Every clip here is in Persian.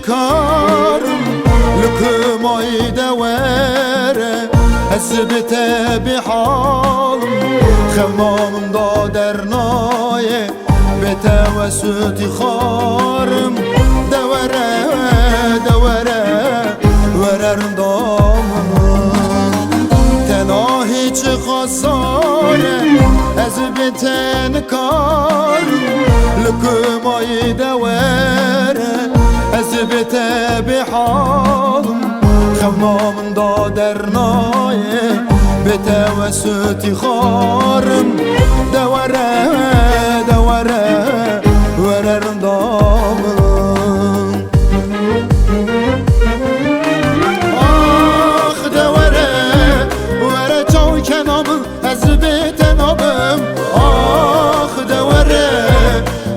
كارم لكم عيدة واره أثبت بحالم خمام دادر نايه بتوسط خارم دوره دوره ورر دامم تنها هیچ خساره از بتن کارم لكم عيدة واره أثبت بحالم خمام دادر نايه بتوسط خارم دوره دوره ورر دامم آخ دوره وره چاو کنامم از بتنابم آخ دوره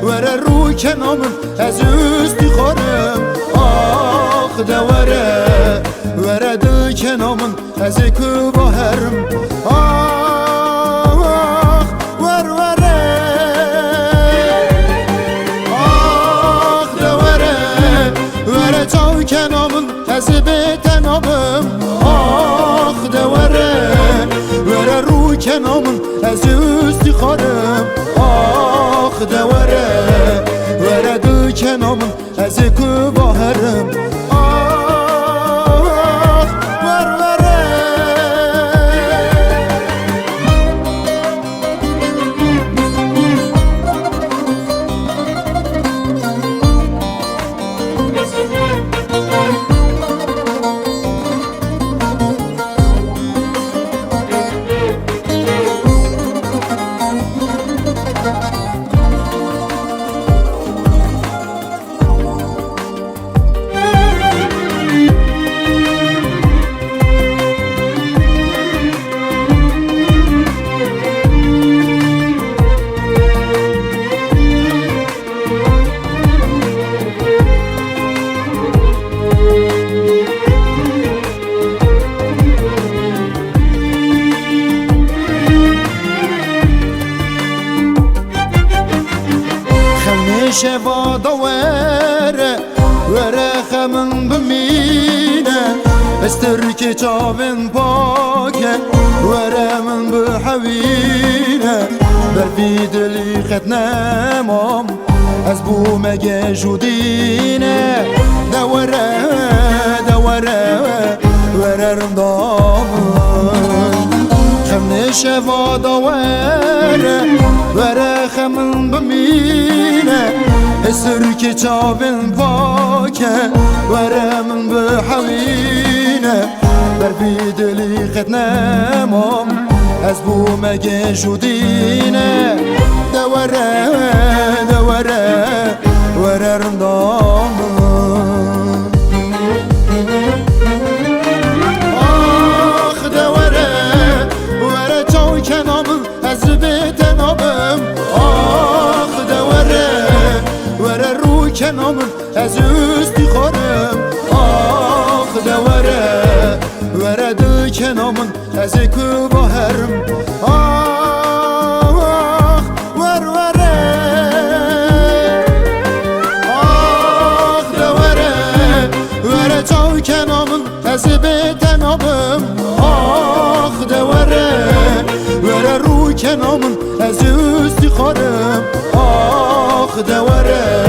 وره رو کنامم از استخارم آخ دوره وره دو کنامم از کوباهرم آخ ور وره آخ دوره وره چاو کنامم از بتنابم آخ دوره وره رو کنامم از استخارم آخ دوره وره دو کنامم از کوباهرم شوادا وره وره خمن بمینه استرک چاون پاکه وره من بحوینه برفی دلی خط نمام از بوم جودینه دوره دوره وره رندام خمن شوادا وره خمن بمینه اسرك چاون پاکه وره من بحوینه برفی دلی خط نمام از بوم جودینه دوره دوره وره رندام آخ دوره وره چاو کنامم از بتنابم آخ دوره وره رو کنامم از استخارم آخ دوره وره دو کنامم از کوباهرم آخ ور وره آخ دوره وره چاو کنامم از بتنابم آخ دوره وره رو کنامم از استخارم آخ دوره